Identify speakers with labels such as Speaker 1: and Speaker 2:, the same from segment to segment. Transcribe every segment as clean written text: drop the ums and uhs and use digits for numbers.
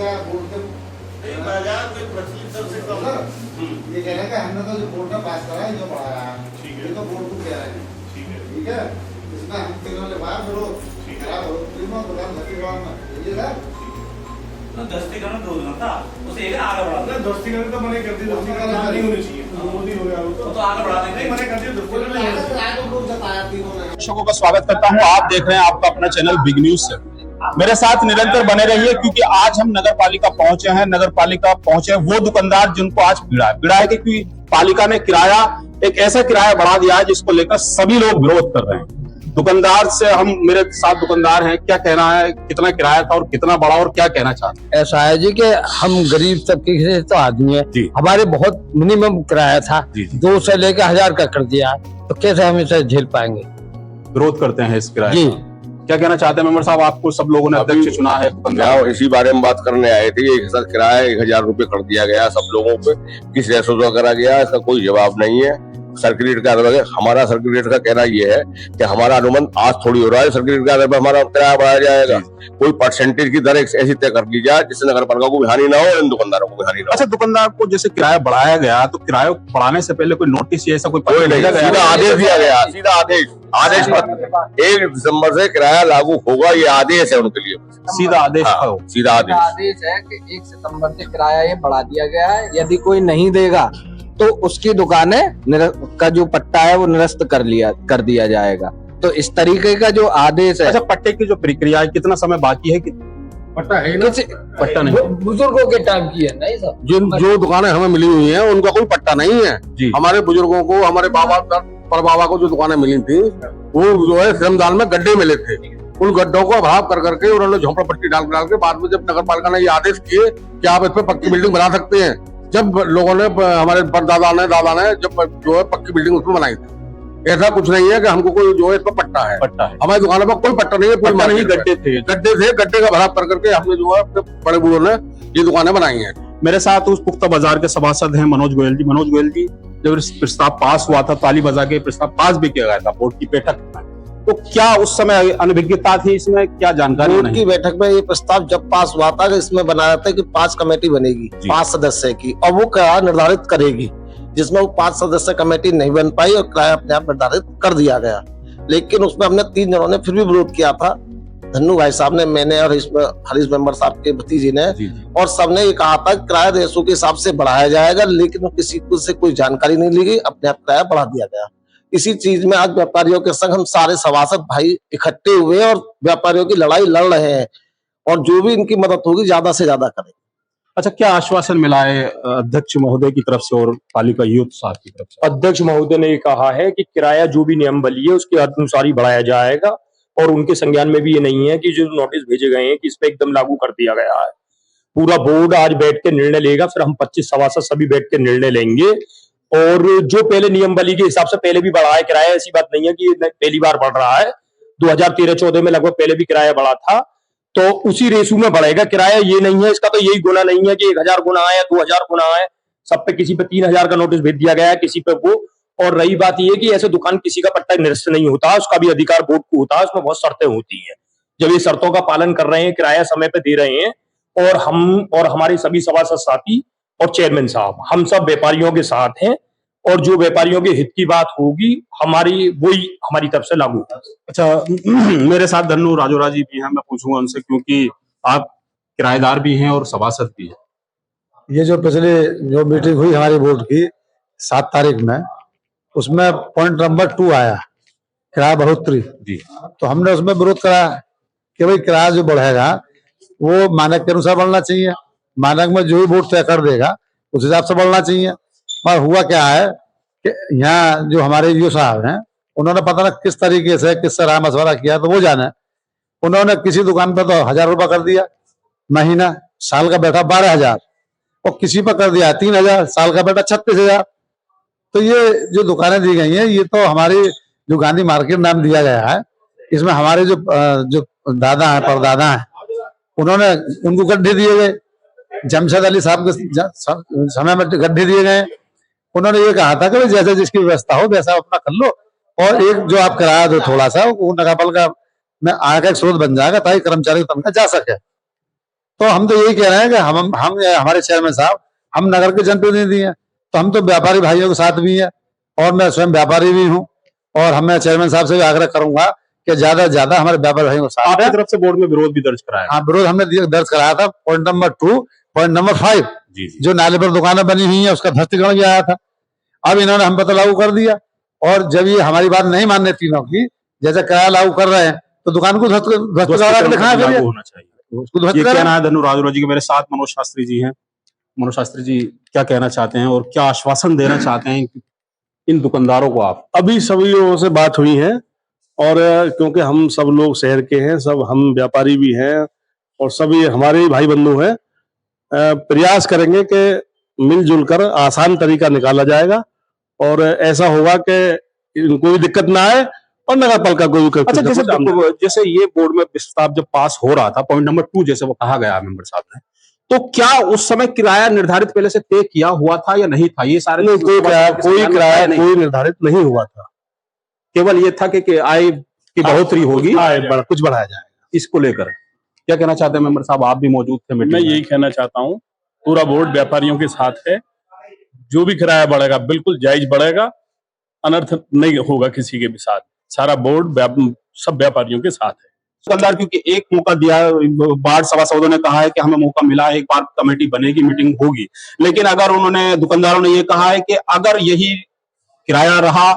Speaker 1: या बोर्ड के
Speaker 2: बाजार में प्रचलित दर से कम।
Speaker 1: ये कहना है कि हमने तो जो बोर्ड में पास करा है जो बढ़ाया है, ये तो बोर्ड को कह रहे हैं, ठीक है। इसमें हम तीनों ने बाहर विरोध खराब हो तीनों दुकान धत्तीकरण में ये था
Speaker 3: तो दस्तीकरण दो दिन था उसे एक आगे बढ़ा
Speaker 2: ना दस्तीकरण तो मैंने कर दी, दस्तीकरण नहीं होनी चाहिए, मोदी हो गया वो
Speaker 3: तो आगे बढ़ा देंगे।
Speaker 2: मैंने कर दी दस्तीकरण।
Speaker 4: दर्शकों का स्वागत करता हूं। आप देख रहे हैं आपका अपना चैनल बिग न्यूज से। मेरे साथ निरंतर बने रहिए क्योंकि आज हम नगर पालिका पहुंचे हैं। नगर पालिका पहुंचे वो दुकानदार जिनको आज पीड़ा है क्योंकि पालिका ने किराया एक ऐसा किराया बढ़ा दिया है जिसको लेकर सभी लोग विरोध कर रहे हैं। दुकानदार से हम मेरे साथ दुकानदार हैं, क्या कहना है, कितना किराया था और कितना बढ़ा और क्या कहना चाहते हैं?
Speaker 5: ऐसा है जी कि हम गरीब तबके के तो आदमी है, हमारे बहुत मिनिमम किराया था, 2 से लेकर 1000 का कर दिया, तो कैसे हम इसे झेल पाएंगे?
Speaker 4: विरोध करते हैं इस किराए
Speaker 5: जी।
Speaker 4: क्या कहना चाहते हैं मेंबर साहब? आपको सब लोगों ने अध्यक्ष चुना है,
Speaker 6: इसी बारे में बात करने आए थे। किराया 1000 रुपए कर दिया गया सब लोगों पे, किस रेसो करा गया इसका कोई जवाब नहीं है। सर्किट का हमारा सर्किट का कहना ये है कि हमारा अनुबंध आज थोड़ी हो रहा है, सर्किट का आधार पर हमारा किराया बढ़ाया जाएगा। कोई परसेंटेज की दर ऐसी तय कर दी जाए जिससे नगर पालिका को भी हानि ना हो और इन दुकानदारों को भी हानि ना हो।
Speaker 4: अच्छा, दुकानदार को जैसे किराया बढ़ाया गया तो किराया बढ़ाने से पहले कोई नोटिस या ऐसा कोई
Speaker 6: नहीं, सीधा आदेश दिया गया, सीधा आदेश 1 दिसंबर से किराया लागू होगा, ये आदेश है उनके लिए,
Speaker 4: सीधा आदेश।
Speaker 6: सीधा
Speaker 5: आदेश है कि 1 सितंबर से किराया ये बढ़ा दिया गया है। यदि कोई नहीं देगा तो उसकी दुकानें का जो पट्टा है वो निरस्त कर दिया जाएगा। तो इस तरीके का जो आदेश है।
Speaker 4: अच्छा, पट्टे की जो प्रक्रिया है कितना समय बाकी है?
Speaker 2: पट्टा है ना?
Speaker 4: पट्टा नहीं,
Speaker 5: बुजुर्गों के टाइम की है नहीं सर।
Speaker 6: जो दुकानें हमें मिली हुई हैं उनका कोई पट्टा नहीं है। हमारे बुजुर्गों को, हमारे पर बाबा को जो दुकानें मिली थी वो जो है श्रमदान में गड्ढे मिले थे, उन गड्ढों को अभाव कर करके उन्होंने झोंपड़पट्टी डाल के बाद में जब नगर पालिका ने ये आदेश किए कि आप इस पे पक्की बिल्डिंग बना सकते हैं, जब लोगों ने, हमारे दादा ने जब जो है पक्की बिल्डिंग उसमें बनाई थी। ऐसा कुछ नहीं है कि हमको कोई जो है इस पर पट्टा है। हमारी दुकानों पर कोई पट्टा नहीं है, कोई नहीं, गड्ढे थे, गड्ढे का भराव कर करके हमने जो है अपने बड़े बूढ़ों ने ये दुकानें बनाई हैं।
Speaker 4: मेरे साथ उस पुख्ता बाजार के सभासद हैं मनोज गोयल जी। मनोज गोयल जी, जब प्रस्ताव पास हुआ था, ताली बजा के प्रस्ताव पास भी किया गया था बोर्ड की बैठक में, तो क्या उस समय अनभिज्ञता थी? इसमें क्या जानकारी?
Speaker 7: बोर्ड की बैठक में ये प्रस्ताव जब पास हुआ था, इसमें बनाया था कि 5 कमेटी बनेगी 5 सदस्य की, और वो किराया निर्धारित करेगी, जिसमें वो 5 सदस्य कमेटी नहीं बन पाई और किराया अपने आप निर्धारित कर दिया गया। लेकिन उसमें हमने 3 जनों ने फिर भी विरोध किया था, धन्नू भाई साहब ने, मैंने और इसमें हरीश मेंबर साहब के भतीजे ने, और सबने ये कहा था किराया रेशो के हिसाब से बढ़ाया जाएगा, लेकिन किसी को से कोई जानकारी नहीं ली गई, अपने आप किराया बढ़ा दिया गया। इसी चीज में आज व्यापारियों के संग हम सारे सभासद भाई इकट्ठे हुए और व्यापारियों की लड़ाई लड़ रहे हैं, और जो भी इनकी मदद होगी ज्यादा से ज्यादा करें।
Speaker 4: अच्छा, क्या आश्वासन मिला है अध्यक्ष महोदय की तरफ से और पालिका यूथ साहब की तरफ से?
Speaker 8: अध्यक्ष महोदय ने कहा है कि किराया जो भी नियम बली है उसके अनुसार ही बढ़ाया जाएगा, और उनके संज्ञान में भी ये नहीं है कि जो नोटिस भेजे गए हैं कि इस पे एकदम लागू कर दिया गया है। पूरा बोर्ड आज बैठ के निर्णय लेगा, फिर हम 25 सभासद सभी बैठ के निर्णय लेंगे। और जो पहले नियम बली के हिसाब से पहले भी बढ़ा है किराया, ऐसी बात नहीं है कि पहली बार बढ़ रहा है। 2013-14 में लगभग पहले भी किराया बढ़ा था, तो उसी रेशो में बढ़ेगा किराया। ये नहीं है, इसका तो यही गुना नहीं है कि 1000 गुना है, 2000 गुना है, सब पे किसी पे 3000 का नोटिस भेज दिया गया है, किसी पे वो। और रही बात ये कि ऐसे दुकान किसी का पट्टा निरस्त नहीं होता, उसका भी अधिकार बोर्ड को होता है, उसमें बहुत शर्तें होती हैं। जब ये शर्तों का पालन कर रहे हैं, किराया समय पे दे रहे हैं, और हम और हमारे सभी सभासद साथी और चेयरमैन साहब, हम सब व्यापारियों के साथ हैं, और जो व्यापारियों के हित की बात होगी वही हमारी तरफ से लागू होगा।
Speaker 4: अच्छा, मेरे साथ धन्नू राजोरा जी भी हैं, मैं पूछूंगा उनसे क्योंकि आप किराएदार भी हैं और सभासद भी हैं।
Speaker 1: ये जो पिछले जो मीटिंग हुई हमारी बोर्ड की 7 तारीख में, उसमें पॉइंट नंबर 2 आया किराया बढ़ोतरी जी। तो हमने उसमें विरोध करा कि भाई किराया जो बढ़ेगा वो मानक के अनुसार बढ़ना चाहिए, मानक में जो भी बोर्ड तय कर देगा उस हिसाब से बढ़ना चाहिए। पर हुआ क्या है कि यहाँ जो हमारे ईओ साहब हैं, उन्होंने पता ना किस तरीके से किस तरह मशवरा किया, तो वो जाने, उन्होंने किसी दुकान पर तो 1000 रुपया कर दिया महीना, साल का बैठा 12000, और किसी पर कर दिया 3000, साल का बैठा 36000। तो ये जो दुकानें दी गई हैं, ये तो हमारी जो गांधी मार्केट नाम दिया गया है, इसमें हमारे जो दादा हैं, परदादा हैं, उन्होंने उनको गड्ढे दिए गए, जमशेद अली साहब के समय में गड्ढे दिए गए। उन्होंने ये कहा था कि जैसे जिसकी व्यवस्था हो वैसा अपना कर लो, और एक जो आप किराया दो थोड़ा सा, वो नगर पालिका में आय का एक स्रोत बन जाएगा ताकि कर्मचारी की तनख्वाह जा सके। तो हम तो यही कह रहे हैं कि हम हमारे चेयरमैन साहब, हम नगर के जनप्रतिनिधि हैं, तो हम तो व्यापारी भाइयों के साथ भी हैं, और मैं स्वयं व्यापारी भी हूँ, और मैं चेयरमैन साहब से भी आग्रह करूंगा कि ज्यादा से ज्यादा हमारे व्यापारी भाइयों के साथ
Speaker 4: आपकी तरफ से बोर्ड में विरोध भी दर्ज कराया?
Speaker 1: हाँ, विरोध हमने दर्ज कराया था। पॉइंट नंबर 2, पॉइंट नंबर 5,
Speaker 4: जी जी।
Speaker 1: जो नाले पर दुकानें बनी हुई हैं उसका ध्वस्तीकरण भी आया था। अब इन्होंने हम पर लागू कर दिया, और जब ये हमारी बात नहीं मानने तीनों की, जैसे किराया लागू कर रहे हैं, तो दुकान को ध्वस्तीकरण दिखाया
Speaker 4: लागू होना चाहिए।
Speaker 1: उसको
Speaker 4: ये कहना है धनु राजौरा जी के। मेरे साथ मनोज शास्त्री जी हैं। मनोज शास्त्री जी, क्या कहना चाहते हैं और क्या आश्वासन देना चाहते हैं इन दुकानदारों को आप?
Speaker 9: अभी सभी लोगों से बात हुई है, और क्योंकि हम सब लोग शहर के हैं, सब हम व्यापारी भी हैं और सभी हमारे भाई बंधु हैं, प्रयास करेंगे कि मिलजुल कर आसान तरीका निकाला जाएगा, और ऐसा होगा कि कोई दिक्कत ना आए और नगर पालिका कोई
Speaker 4: अच्छा, जैसे ये बोर्ड में प्रस्ताव जब पास हो रहा था, पॉइंट नंबर 2 जैसे वो कहा गया मेंबर साहब ने, तो क्या उस समय किराया निर्धारित पहले से तय किया हुआ था या नहीं था? ये सारे
Speaker 9: कोई किराया कोई निर्धारित नहीं हुआ था,
Speaker 4: केवल ये था कि आय की बढ़ोतरी होगी,
Speaker 9: कुछ बढ़ाया जाएगा।
Speaker 4: इसको लेकर क्या कहना चाहते हैं मेंबर साहब? आप भी मौजूद थे मीटिंग
Speaker 10: मैं
Speaker 4: में।
Speaker 10: यही कहना चाहता हूँ, पूरा बोर्ड व्यापारियों के साथ है। जो भी किराया बढ़ेगा बिल्कुल जायज बढ़ेगा, अनर्थ नहीं होगा किसी के भी साथ। सारा बोर्ड सब व्यापारियों के साथ है।
Speaker 4: दुकानदार क्योंकि एक मौका दिया, वार्ड सभासदों ने कहा है कि हमें मौका मिला, एक बार कमेटी बनेगी, मीटिंग होगी, लेकिन अगर उन्होंने दुकानदारों ने ये कहा है कि अगर यही किराया रहा,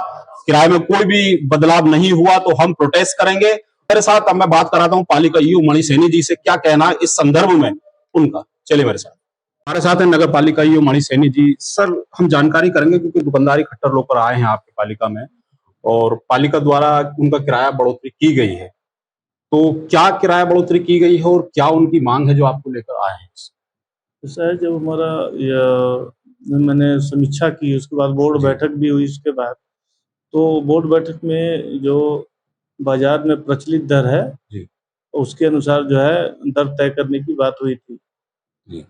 Speaker 4: किराए में कोई भी बदलाव नहीं हुआ, तो हम प्रोटेस्ट करेंगे। मेरे साथ अब मैं बात कराता हूँ पालिका ईओ मणि सैनी जी से, क्या कहना है इस संदर्भ में उनका। चलिए मेरे साथ। हमारे साथ है नगर पालिका ईओ मणि सैनी जी। सर, हम जानकारी करेंगे क्योंकि दुकानदारी खट्टर लोग आए हैं आपकी पालिका में, और पालिका द्वारा उनका किराया बढ़ोतरी की गई है, तो क्या किराया बढ़ोतरी की गई है और क्या उनकी मांग है जो आपको लेकर आए हैं?
Speaker 11: सर, जब मैंने समीक्षा की, उसके बाद बोर्ड बैठक भी हुई, उसके बाद तो बोर्ड बैठक में जो बाजार में प्रचलित दर है
Speaker 4: जी,
Speaker 11: उसके अनुसार जो है दर तय करने की बात हुई थी
Speaker 4: जी।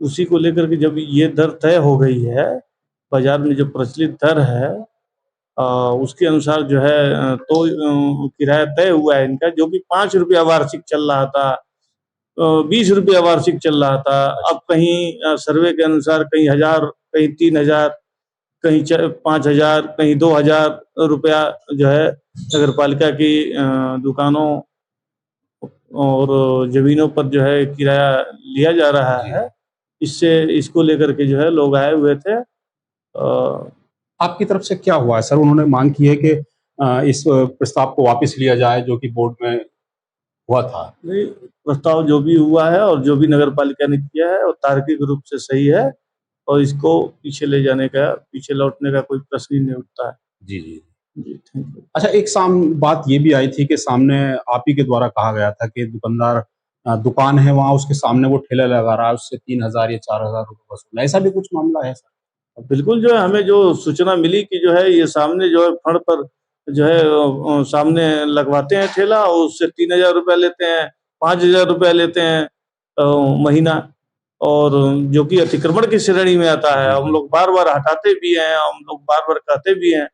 Speaker 11: उसी को लेकर के जब ये दर तय हो गई है, बाजार में जो प्रचलित दर है उसके अनुसार जो है तो किराया तय हुआ है इनका, जो कि 5 रुपया वार्षिक चल रहा था, 20 रुपया वार्षिक चल रहा था। अब कहीं सर्वे के अनुसार कहीं 1000, कहीं 3000, कहीं 5000, कहीं 2000 रुपया जो है नगर पालिका की दुकानों और जमीनों पर जो है किराया लिया जा रहा है। इसको लेकर के जो है लोग आए हुए थे।
Speaker 4: आपकी तरफ से क्या हुआ है सर? उन्होंने मांग की है कि इस प्रस्ताव को वापस लिया जाए जो कि बोर्ड में हुआ था।
Speaker 11: नहीं, प्रस्ताव जो भी हुआ है और जो भी नगर पालिका ने किया है वो तार्किक रूप से सही है, और इसको पीछे ले जाने का, पीछे लौटने का कोई प्रश्न ही नहीं उठता है।
Speaker 4: जी जी
Speaker 11: जी, थैंक यू।
Speaker 4: अच्छा, एक बात ये भी आई थी कि सामने आप ही के द्वारा कहा गया था कि दुकानदार दुकान है वहां, उसके सामने वो ठेला लगा रहा है, उससे 3000 या 4000 रुपए वसूल, ऐसा भी कुछ मामला है सर?
Speaker 11: बिल्कुल, जो है हमें जो सूचना मिली कि जो है ये सामने जो है फड़ पर जो है सामने लगवाते हैं ठेला, और उससे 3000 रुपया लेते हैं, 5000 रुपया लेते हैं महीना, और जो कि अतिक्रमण की श्रेणी में आता है। हम लोग बार बार हटाते भी हैं, हम लोग बार बार कहते भी हैं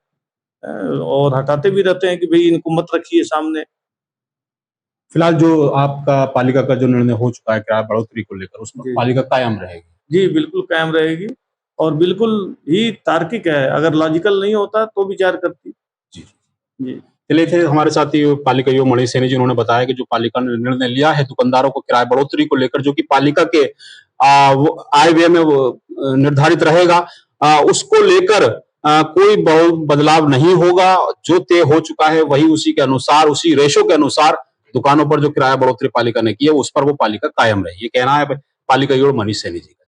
Speaker 11: और हटाते भी रहते हैं कि भाई इनको मत रखिए सामने।
Speaker 4: फिलहाल जो आपका पालिका का जो निर्णय हो चुका है किराया बढ़ोतरी को लेकर, उसमें पालिका कायम रहेगी?
Speaker 11: जी, बिल्कुल कायम रहेगी, और बिल्कुल ही तार्किक है। अगर लॉजिकल नहीं होता तो विचार करती।
Speaker 4: जी
Speaker 11: जी।
Speaker 4: चलिए थे हमारे साथ ही पालिका ईओ मणि सैनी जी। उन्होंने बताया कि जो पालिका ने निर्णय लिया है दुकानदारों को किराया बढ़ोतरी को लेकर, जो कि पालिका के आय व्यय में निर्धारित रहेगा, उसको लेकर कोई बदलाव नहीं होगा। जो तय हो चुका है वही उसी के अनुसार, उसी रेशो के अनुसार दुकानों पर जो किराया बढ़ोतरी पालिका ने की है उस पर वो पालिका कायम रही। ये कहना है पालिका ईओ मणि सैनी जी का।